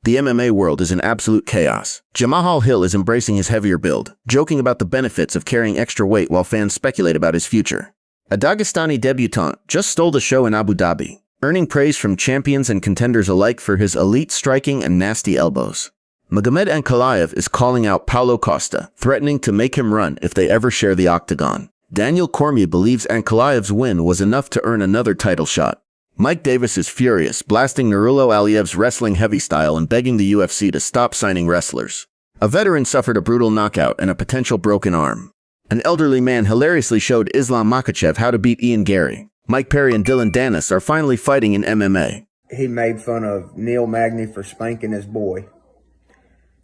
The MMA world is in absolute chaos. Jamahal Hill is embracing his heavier build, joking about the benefits of carrying extra weight while fans speculate about his future. A Dagestani debutant just stole the show in Abu Dhabi, earning praise from champions and contenders alike for his elite striking and nasty elbows. Magomed Ankalaev is calling out Paulo Costa, threatening to make him run if they ever share the octagon. Daniel Cormier believes Ankalaev's win was enough to earn another title shot. Mike Davis is furious, blasting Nurullo Aliyev's wrestling heavy style and begging the UFC to stop signing wrestlers. A veteran suffered a brutal knockout and a potential broken arm. An elderly man hilariously showed Islam Makhachev how to beat Ian Garry. Mike Perry and Dillon Danis are finally fighting in MMA. He made fun of Neil Magny for spanking his boy.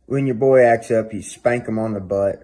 When your boy acts up, you spank him on the butt.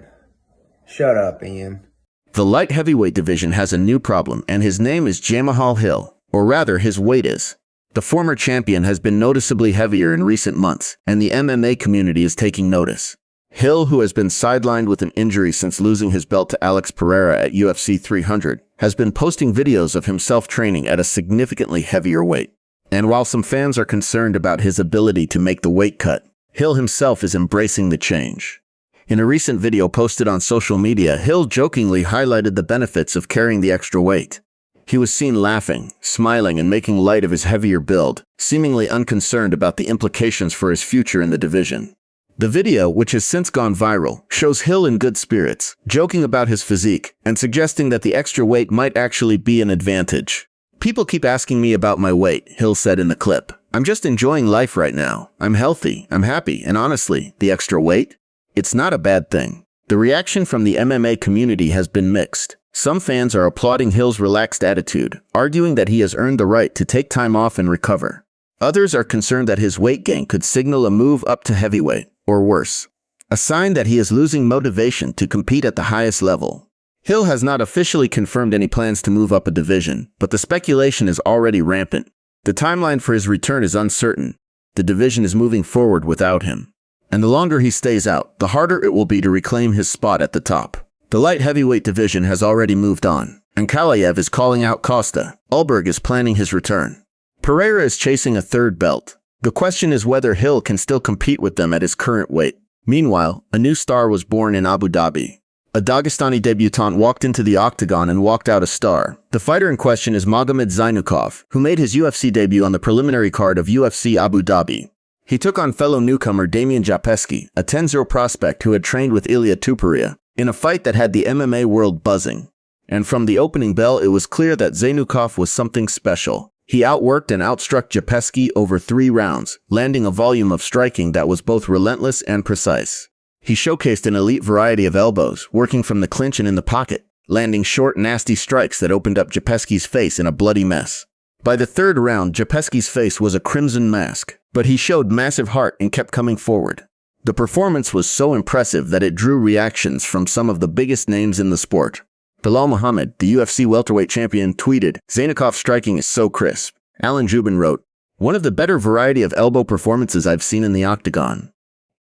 Shut up, Ian. The light heavyweight division has a new problem, and his name is Jamahal Hill. Or rather, his weight is. The former champion has been noticeably heavier in recent months, and the MMA community is taking notice. Hill, who has been sidelined with an injury since losing his belt to Alex Pereira at UFC 300, has been posting videos of himself training at a significantly heavier weight. And while some fans are concerned about his ability to make the weight cut, Hill himself is embracing the change. In a recent video posted on social media, Hill jokingly highlighted the benefits of carrying the extra weight. He was seen laughing, smiling, and making light of his heavier build, seemingly unconcerned about the implications for his future in the division. The video, which has since gone viral, shows Hill in good spirits, joking about his physique, and suggesting that the extra weight might actually be an advantage. "People keep asking me about my weight," Hill said in the clip. "I'm just enjoying life right now. I'm healthy, I'm happy, and honestly, the extra weight? It's not a bad thing." The reaction from the MMA community has been mixed. Some fans are applauding Hill's relaxed attitude, arguing that he has earned the right to take time off and recover. Others are concerned that his weight gain could signal a move up to heavyweight, or worse, a sign that he is losing motivation to compete at the highest level. Hill has not officially confirmed any plans to move up a division, but the speculation is already rampant. The timeline for his return is uncertain. The division is moving forward without him. And the longer he stays out, the harder it will be to reclaim his spot at the top. The light heavyweight division has already moved on. Ankalaev is calling out Costa. Ulberg is planning his return. Pereira is chasing a third belt. The question is whether Hill can still compete with them at his current weight. Meanwhile, a new star was born in Abu Dhabi. A Dagestani debutant walked into the octagon and walked out a star. The fighter in question is Magomed Zaynukov, who made his UFC debut on the preliminary card of UFC Abu Dhabi. He took on fellow newcomer Damian Japeski, a 10-0 prospect who had trained with Ilia Tupuria, in a fight that had the MMA world buzzing. And from the opening bell, it was clear that Zaynukov was something special. He outworked and outstruck Japeski over 3 rounds, landing a volume of striking that was both relentless and precise. He showcased an elite variety of elbows, working from the clinch and in the pocket, landing short, nasty strikes that opened up Japeski's face in a bloody mess. By the 3rd round, Japeski's face was a crimson mask, but he showed massive heart and kept coming forward. The performance was so impressive that it drew reactions from some of the biggest names in the sport. Belal Muhammad, the UFC welterweight champion, tweeted, "Zaynukov's striking is so crisp." Alan Jubin wrote, "One of the better variety of elbow performances I've seen in the octagon."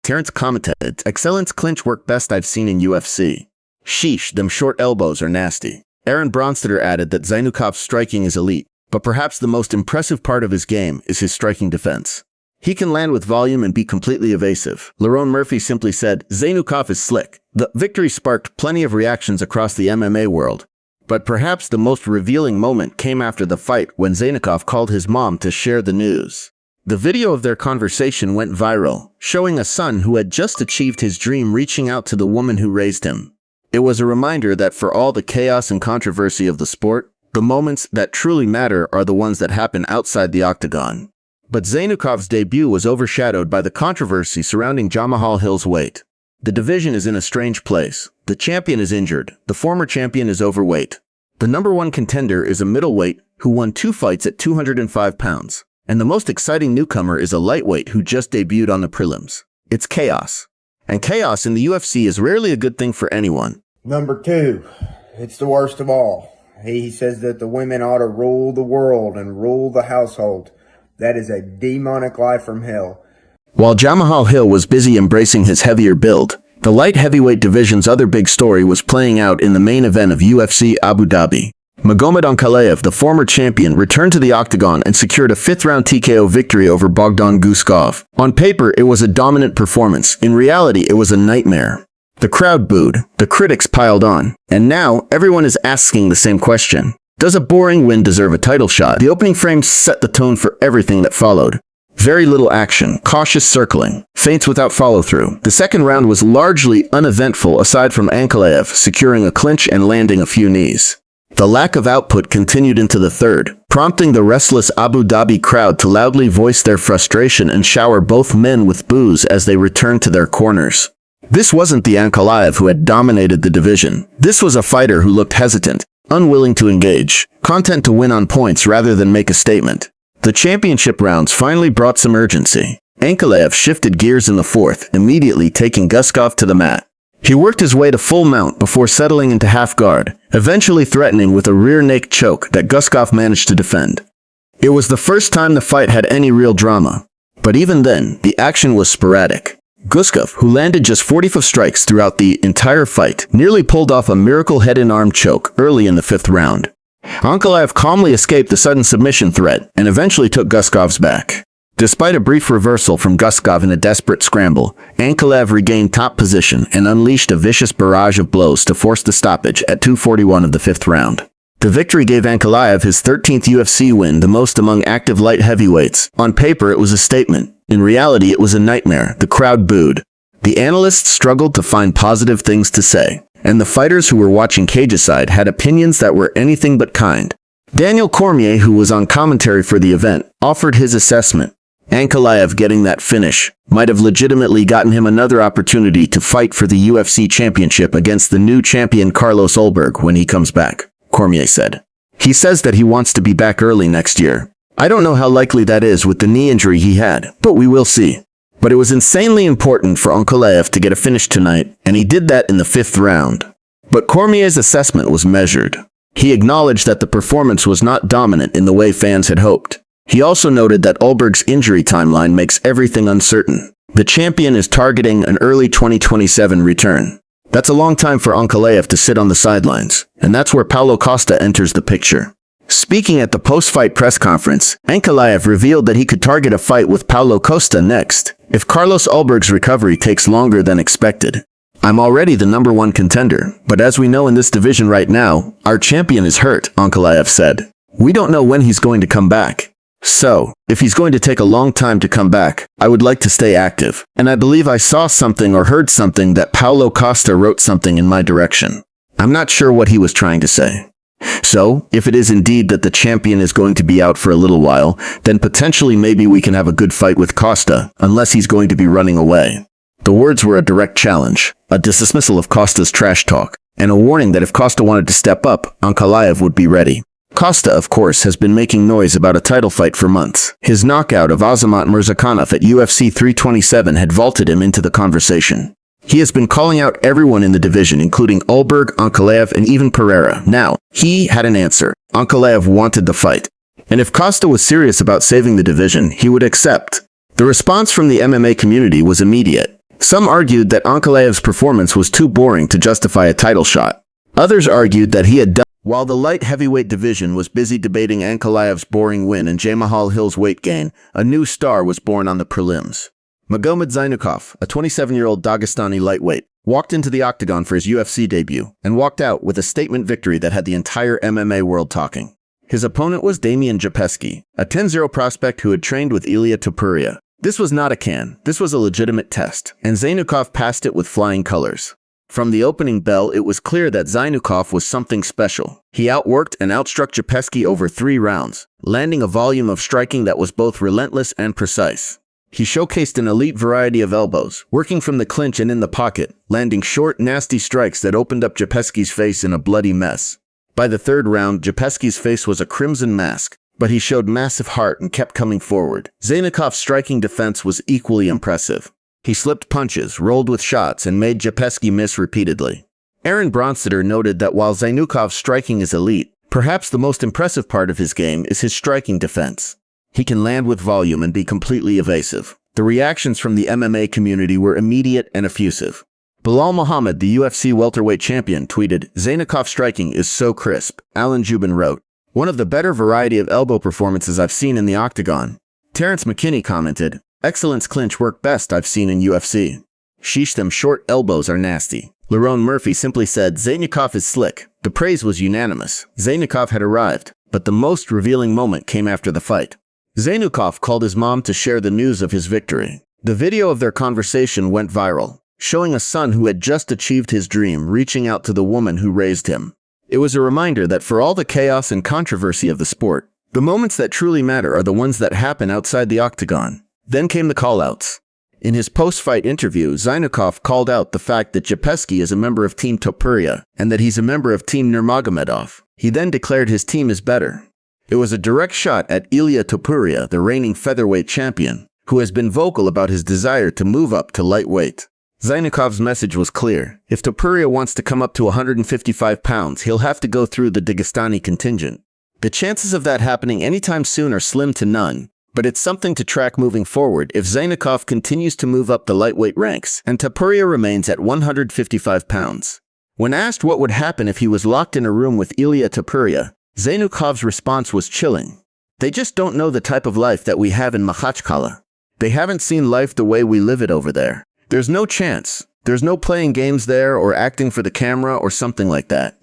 Terrence commented, "Excellence clinch work best I've seen in UFC. Sheesh, them short elbows are nasty." Aaron Bronsteter added that Zaynukov's striking is elite, but perhaps the most impressive part of his game is his striking defense. He can land with volume and be completely evasive. Lerone Murphy simply said, "Zaynukov is slick." The victory sparked plenty of reactions across the MMA world. But perhaps the most revealing moment came after the fight when Zaynukov called his mom to share the news. The video of their conversation went viral, showing a son who had just achieved his dream reaching out to the woman who raised him. It was a reminder that for all the chaos and controversy of the sport, the moments that truly matter are the ones that happen outside the octagon. But Zaynukov's debut was overshadowed by the controversy surrounding Jamahal Hill's weight. The division is in a strange place. The champion is injured. The former champion is overweight. The #1 contender is a middleweight who won 2 fights at 205 pounds. And the most exciting newcomer is a lightweight who just debuted on the prelims. It's chaos. And chaos in the UFC is rarely a good thing for anyone. Number 2, it's the worst of all. He says that the women ought to rule the world and rule the household. That is a demonic lie from hell. While Jamahal Hill was busy embracing his heavier build, the light heavyweight division's other big story was playing out in the main event of UFC Abu Dhabi. Magomed Ankalaev, the former champion, returned to the octagon and secured a fifth-round TKO victory over Bogdan Guskov. On paper, it was a dominant performance. In reality, it was a nightmare. The crowd booed, the critics piled on, and now everyone is asking the same question. Does a boring win deserve a title shot? The opening frames set the tone for everything that followed. Very little action, cautious circling, feints without follow-through. The second round was largely uneventful aside from Ankalaev securing a clinch and landing a few knees. The lack of output continued into the third, prompting the restless Abu Dhabi crowd to loudly voice their frustration and shower both men with boos as they returned to their corners. This wasn't the Ankalaev who had dominated the division. This was a fighter who looked hesitant, unwilling to engage, content to win on points rather than make a statement. The championship rounds finally brought some urgency. Ankalaev shifted gears in the fourth, immediately taking Guskov to the mat. He worked his way to full mount before settling into half guard, eventually threatening with a rear naked choke that Guskov managed to defend. It was the first time the fight had any real drama. But even then, the action was sporadic. Guskov, who landed just 45 strikes throughout the entire fight, nearly pulled off a miracle head-and-arm choke early in the fifth round. Ankalaev calmly escaped the sudden submission threat and eventually took Guskov's back. Despite a brief reversal from Guskov in a desperate scramble, Ankalaev regained top position and unleashed a vicious barrage of blows to force the stoppage at 2:41 of the fifth round. The victory gave Ankalaev his 13th UFC win, the most among active light heavyweights. On paper, it was a statement. In reality, it was a nightmare. The crowd booed. The analysts struggled to find positive things to say, and the fighters who were watching cageaside had opinions that were anything but kind. Daniel Cormier, who was on commentary for the event, offered his assessment. Ankalaev getting that finish might have legitimately gotten him another opportunity to fight for the UFC championship against the new champion Carlos Ulberg when he comes back, Cormier said. He says that he wants to be back early next year. I don't know how likely that is with the knee injury he had, but we will see. But it was insanely important for Ankalaev to get a finish tonight, and he did that in the fifth round. But Cormier's assessment was measured. He acknowledged that the performance was not dominant in the way fans had hoped. He also noted that Ulberg's injury timeline makes everything uncertain. The champion is targeting an early 2027 return. That's a long time for Ankalaev to sit on the sidelines, and that's where Paulo Costa enters the picture. Speaking at the post-fight press conference, Ankalaev revealed that he could target a fight with Paulo Costa next, if Carlos Ulberg's recovery takes longer than expected. I'm already the #1 contender, but as we know in this division right now, our champion is hurt, Ankalaev said. We don't know when he's going to come back. So, if he's going to take a long time to come back, I would like to stay active. And I believe I saw something or heard something that Paulo Costa wrote something in my direction. I'm not sure what he was trying to say. So, if it is indeed that the champion is going to be out for a little while, then potentially maybe we can have a good fight with Costa, unless he's going to be running away. The words were a direct challenge, a dismissal of Costa's trash talk, and a warning that if Costa wanted to step up, Ankalaev would be ready. Costa, of course, has been making noise about a title fight for months. His knockout of Azamat Murzakanov at UFC 327 had vaulted him into the conversation. He has been calling out everyone in the division, including Ulberg, Ankalaev, and even Pereira. Now, he had an answer. Ankalaev wanted the fight. And if Costa was serious about saving the division, he would accept. The response from the MMA community was immediate. Some argued that Ankalaev's performance was too boring to justify a title shot. Others argued that he had done. While the light heavyweight division was busy debating Ankalaev's boring win and Jamahal Hill's weight gain, a new star was born on the prelims. Magomed Zaynukov, a 27-year-old Dagestani lightweight, walked into the octagon for his UFC debut and walked out with a statement victory that had the entire MMA world talking. His opponent was Damian Japeski, a 10-0 prospect who had trained with Ilia Topuria. This was not a can, this was a legitimate test, and Zaynukov passed it with flying colors. From the opening bell, it was clear that Zaynukov was something special. He outworked and outstruck Japeski over 3 rounds, landing a volume of striking that was both relentless and precise. He showcased an elite variety of elbows, working from the clinch and in the pocket, landing short, nasty strikes that opened up Japeski's face in a bloody mess. By the third round, Japeski's face was a crimson mask, but he showed massive heart and kept coming forward. Zaynukov's striking defense was equally impressive. He slipped punches, rolled with shots, and made Japeski miss repeatedly. Aaron Bronsteter noted that while Zaynukov's striking is elite, perhaps the most impressive part of his game is his striking defense. He can land with volume and be completely evasive. The reactions from the MMA community were immediate and effusive. Belal Muhammad, the UFC welterweight champion, tweeted, "Zaynukov striking is so crisp." Alan Jubin wrote, "One of the better variety of elbow performances I've seen in the octagon." Terrence McKinney commented, "Excellence clinch work best I've seen in UFC. Sheesh, them short elbows are nasty." Lerone Murphy simply said, "Zaynukov is slick." The praise was unanimous. Zaynukov had arrived, but the most revealing moment came after the fight. Zaynukov called his mom to share the news of his victory. The video of their conversation went viral, showing a son who had just achieved his dream reaching out to the woman who raised him. It was a reminder that for all the chaos and controversy of the sport, the moments that truly matter are the ones that happen outside the octagon. Then came the call-outs. In his post-fight interview, Zaynukov called out the fact that Japeski is a member of Team Topuria and that he's a member of Team Nurmagomedov. He then declared his team is better. It was a direct shot at Ilia Topuria, the reigning featherweight champion, who has been vocal about his desire to move up to lightweight. Zaynukov's message was clear. If Topuria wants to come up to 155 pounds, he'll have to go through the Dagestani contingent. The chances of that happening anytime soon are slim to none, but it's something to track moving forward if Zaynukov continues to move up the lightweight ranks and Topuria remains at 155 pounds. When asked what would happen if he was locked in a room with Ilia Topuria, Zaynukov's response was chilling. "They just don't know the type of life that we have in Makhachkala. They haven't seen life the way we live it over there. There's no chance. There's no playing games there or acting for the camera or something like that.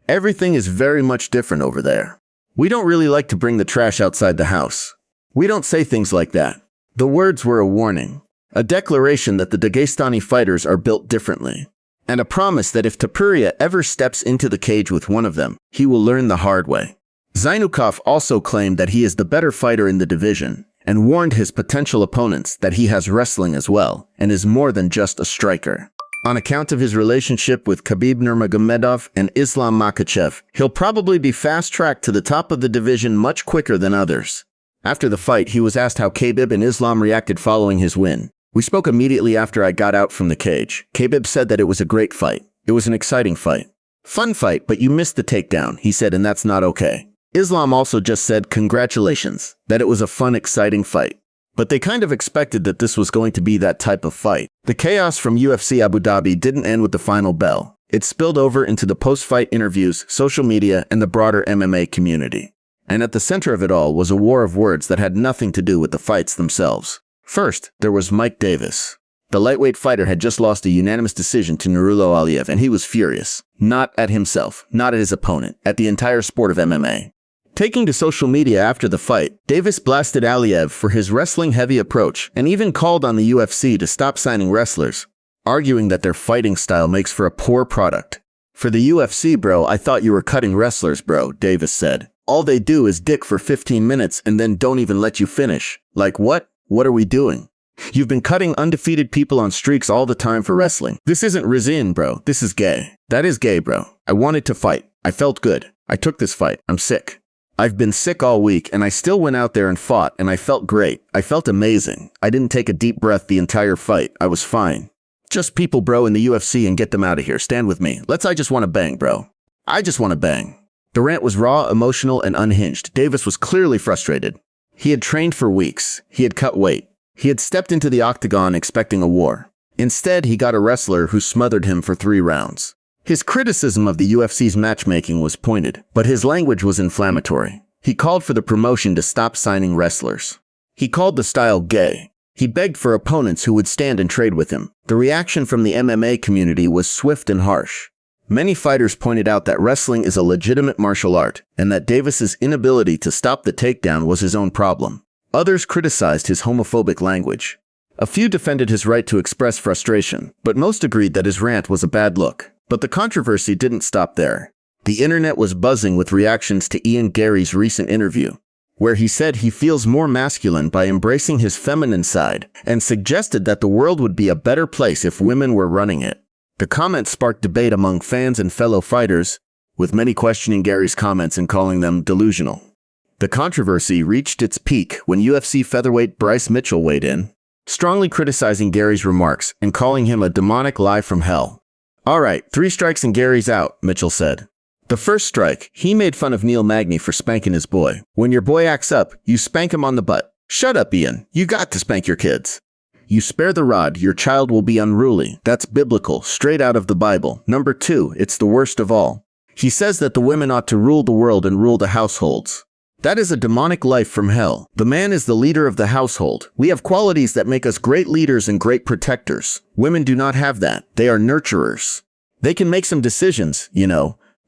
Everything is very much different over there. We don't really like to bring the trash outside the house. We don't say things like that." The words were a warning, a declaration that the Dagestani fighters are built differently, and a promise that if Topuria ever steps into the cage with one of them, he will learn the hard way. Zaynukov also claimed that he is the better fighter in the division, and warned his potential opponents that he has wrestling as well, and is more than just a striker. On account of his relationship with Khabib Nurmagomedov and Islam Makhachev, he'll probably be fast-tracked to the top of the division much quicker than others. After the fight, he was asked how Khabib and Islam reacted following his win. "We spoke immediately after I got out from the cage. Khabib said that it was a great fight. It was an exciting fight. Fun fight, but you missed the takedown," he said, "and that's not okay." Islam also just said congratulations, that it was a fun, exciting fight. But they kind of expected that this was going to be that type of fight. The chaos from UFC Abu Dhabi didn't end with the final bell. It spilled over into the post-fight interviews, social media, and the broader MMA community. And at the center of it all was a war of words that had nothing to do with the fights themselves. First, there was Mike Davis. The lightweight fighter had just lost a unanimous decision to Nurullo Aliyev, and he was furious. Not at himself, not at his opponent, at the entire sport of MMA. Taking to social media after the fight, Davis blasted Aliyev for his wrestling-heavy approach and even called on the UFC to stop signing wrestlers, arguing that their fighting style makes for a poor product. "For the UFC, bro, I thought you were cutting wrestlers, bro," Davis said. "All they do is dick for 15 minutes and then don't even let you finish. Like what? What are we doing? You've been cutting undefeated people on streaks all the time for wrestling. This isn't Rizin, bro. This is gay. That is gay, bro. I wanted to fight. I felt good. I took this fight. I'm sick. I've been sick all week, and I still went out there and fought, and I felt great. I felt amazing. I didn't take a deep breath the entire fight. I was fine. Just people, bro, in the UFC and get them out of here. Stand with me. I just want to bang, bro. I just want to bang." The rant was raw, emotional, and unhinged. Davis was clearly frustrated. He had trained for weeks. He had cut weight. He had stepped into the octagon expecting a war. Instead, he got a wrestler who smothered him for 3 rounds. His criticism of the UFC's matchmaking was pointed, but his language was inflammatory. He called for the promotion to stop signing wrestlers. He called the style gay. He begged for opponents who would stand and trade with him. The reaction from the MMA community was swift and harsh. Many fighters pointed out that wrestling is a legitimate martial art, and that Davis's inability to stop the takedown was his own problem. Others criticized his homophobic language. A few defended his right to express frustration, but most agreed that his rant was a bad look. But the controversy didn't stop there. The internet was buzzing with reactions to Ian Garry's recent interview, where he said he feels more masculine by embracing his feminine side, and suggested that the world would be a better place if women were running it. The comments sparked debate among fans and fellow fighters, with many questioning Garry's comments and calling them delusional. The controversy reached its peak when UFC featherweight Bryce Mitchell weighed in, strongly criticizing Garry's remarks and calling him a demonic lie from hell. "All right, 3 strikes and Garry's out," Mitchell said. The first strike, he made fun of Neil Magny for spanking his boy. "When your boy acts up, you spank him on the butt." "Shut up, Ian. You got to spank your kids. You spare the rod, your child will be unruly. That's biblical, straight out of the Bible. Number 2, it's the worst of all. He says that the women ought to rule the world and rule the households. That is a demonic life from hell. The man is the leader of the household. We have qualities that make us great leaders and great protectors. Women do not have that. They are nurturers. They can make some decisions,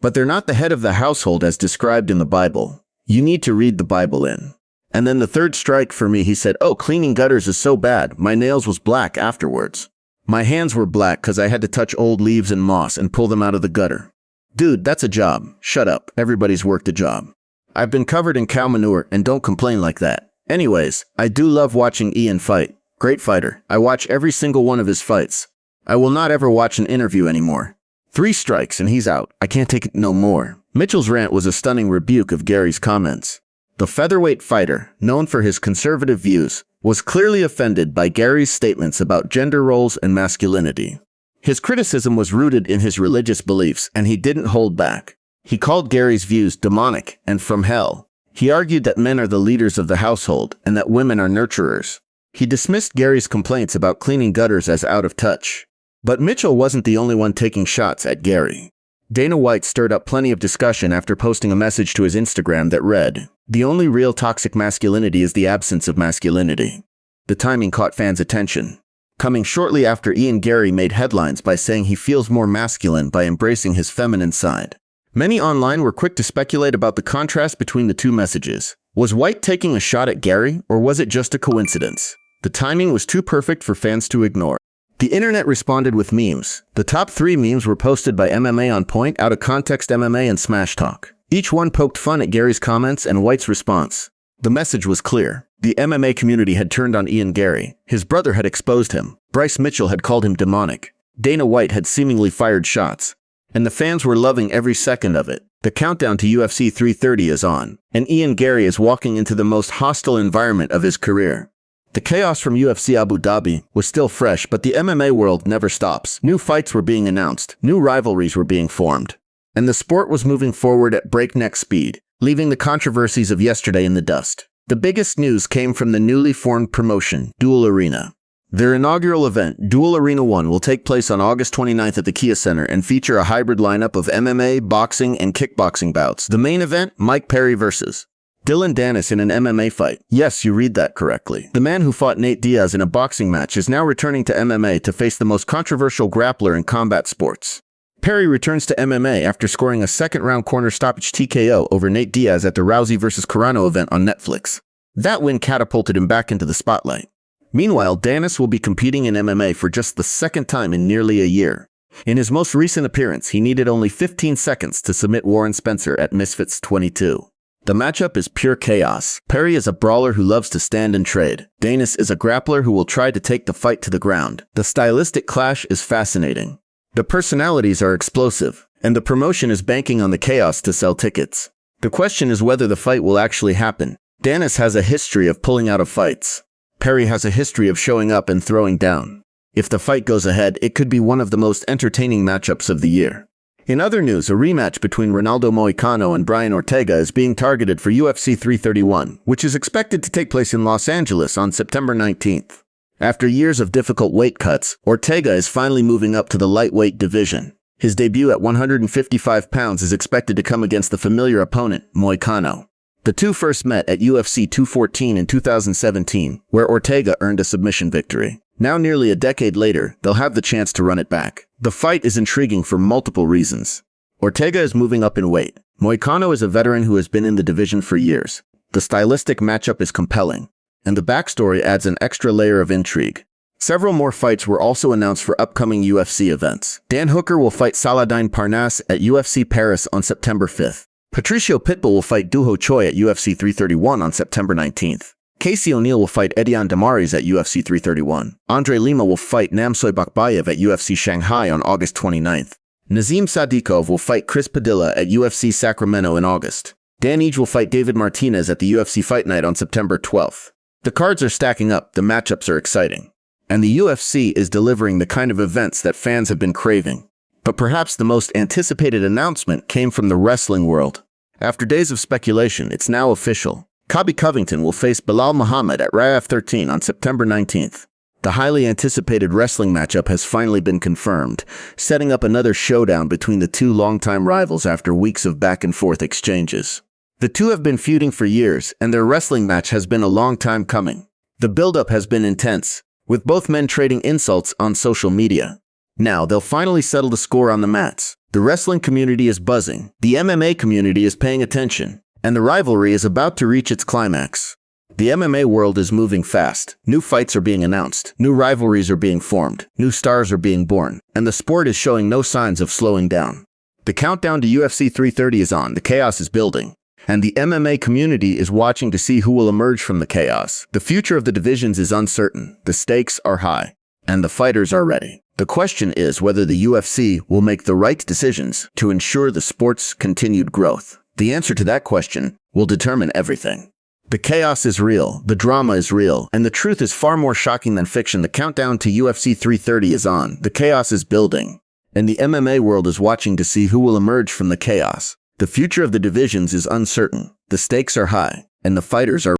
but they're not the head of the household as described in the Bible. You need to read the Bible in. And then the third strike for me, he said, oh, cleaning gutters is so bad. My nails was black afterwards. My hands were black because I had to touch old leaves and moss and pull them out of the gutter. Dude, that's a job. Shut up. Everybody's worked a job. I've been covered in cow manure and don't complain like that. Anyways, I do love watching Ian fight. Great fighter. I watch every single one of his fights. I will not ever watch an interview anymore. 3 strikes and he's out. I can't take it no more. Mitchell's rant was a stunning rebuke of Garry's comments. The featherweight fighter, known for his conservative views, was clearly offended by Garry's statements about gender roles and masculinity. His criticism was rooted in his religious beliefs, and he didn't hold back. He called Garry's views demonic and from hell. He argued that men are the leaders of the household and that women are nurturers. He dismissed Garry's complaints about cleaning gutters as out of touch. But Mitchell wasn't the only one taking shots at Garry. Dana White stirred up plenty of discussion after posting a message to his Instagram that read, "The only real toxic masculinity is the absence of masculinity." The timing caught fans' attention, coming shortly after Ian Garry made headlines by saying he feels more masculine by embracing his feminine side. Many online were quick to speculate about the contrast between the two messages. Was White taking a shot at Garry, or was it just a coincidence? The timing was too perfect for fans to ignore. The internet responded with memes. The top 3 memes were posted by MMA On Point, Out of Context MMA, and Smash Talk. Each one poked fun at Garry's comments and White's response. The message was clear. The MMA community had turned on Ian Garry. His brother had exposed him. Bryce Mitchell had called him demonic. Dana White had seemingly fired shots. And the fans were loving every second of it. The countdown to UFC 330 is on, and Ian Garry is walking into the most hostile environment of his career. The chaos from UFC Abu Dhabi was still fresh, but the MMA world never stops. New fights were being announced, new rivalries were being formed, and the sport was moving forward at breakneck speed, leaving the controversies of yesterday in the dust. The biggest news came from the newly formed promotion, Duel Arena. Their inaugural event, Duel Arena 1, will take place on August 29th at the Kia Center and feature a hybrid lineup of MMA, boxing, and kickboxing bouts. The main event, Mike Perry vs. Dillon Danis in an MMA fight. Yes, you read that correctly. The man who fought Nate Diaz in a boxing match is now returning to MMA to face the most controversial grappler in combat sports. Perry returns to MMA after scoring a second-round corner stoppage TKO over Nate Diaz at the Rousey vs. Carano event on Netflix. That win catapulted him back into the spotlight. Meanwhile, Danis will be competing in MMA for just the second time in nearly a year. In his most recent appearance, he needed only 15 seconds to submit Warren Spencer at Misfits 22. The matchup is pure chaos. Perry is a brawler who loves to stand and trade. Danis is a grappler who will try to take the fight to the ground. The stylistic clash is fascinating. The personalities are explosive, and the promotion is banking on the chaos to sell tickets. The question is whether the fight will actually happen. Danis has a history of pulling out of fights. Perry has a history of showing up and throwing down. If the fight goes ahead, it could be one of the most entertaining matchups of the year. In other news, a rematch between Ronaldo Moicano and Brian Ortega is being targeted for UFC 331, which is expected to take place in Los Angeles on September 19th. After years of difficult weight cuts, Ortega is finally moving up to the lightweight division. His debut at 155 pounds is expected to come against the familiar opponent, Moicano. The two first met at UFC 214 in 2017, where Ortega earned a submission victory. Now nearly a decade later, they'll have the chance to run it back. The fight is intriguing for multiple reasons. Ortega is moving up in weight. Moicano is a veteran who has been in the division for years. The stylistic matchup is compelling, and the backstory adds an extra layer of intrigue. Several more fights were also announced for upcoming UFC events. Dan Hooker will fight Saladin Parnasse at UFC Paris on September 5th. Patricio Pitbull will fight Duho Choi at UFC 331 on September 19th. Casey O'Neill will fight Edion Damaris at UFC 331. Andre Lima will fight Namsoy Bakbayev at UFC Shanghai on August 29th. Nazim Sadikov will fight Chris Padilla at UFC Sacramento in August. Dan Ige will fight David Martinez at the UFC Fight Night on September 12th. The cards are stacking up, the matchups are exciting. And the UFC is delivering the kind of events that fans have been craving. But perhaps the most anticipated announcement came from the wrestling world. After days of speculation, it's now official. Cobby Covington will face Belal Muhammad at RIAF 13 on September 19th. The highly anticipated wrestling matchup has finally been confirmed, setting up another showdown between the two longtime rivals after weeks of back-and-forth exchanges. The two have been feuding for years, and their wrestling match has been a long time coming. The build-up has been intense, with both men trading insults on social media. Now, they'll finally settle the score on the mats. The wrestling community is buzzing, the MMA community is paying attention, and the rivalry is about to reach its climax. The MMA world is moving fast. New fights are being announced, new rivalries are being formed, new stars are being born, and the sport is showing no signs of slowing down. The countdown to UFC 330 is on, the chaos is building, and the MMA community is watching to see who will emerge from the chaos. The future of the divisions is uncertain, the stakes are high, and the fighters are ready. The question is whether the UFC will make the right decisions to ensure the sport's continued growth. The answer to that question will determine everything. The chaos is real, the drama is real, and the truth is far more shocking than fiction. The countdown to UFC 330 is on, the chaos is building, and the MMA world is watching to see who will emerge from the chaos. The future of the divisions is uncertain, the stakes are high, and the fighters are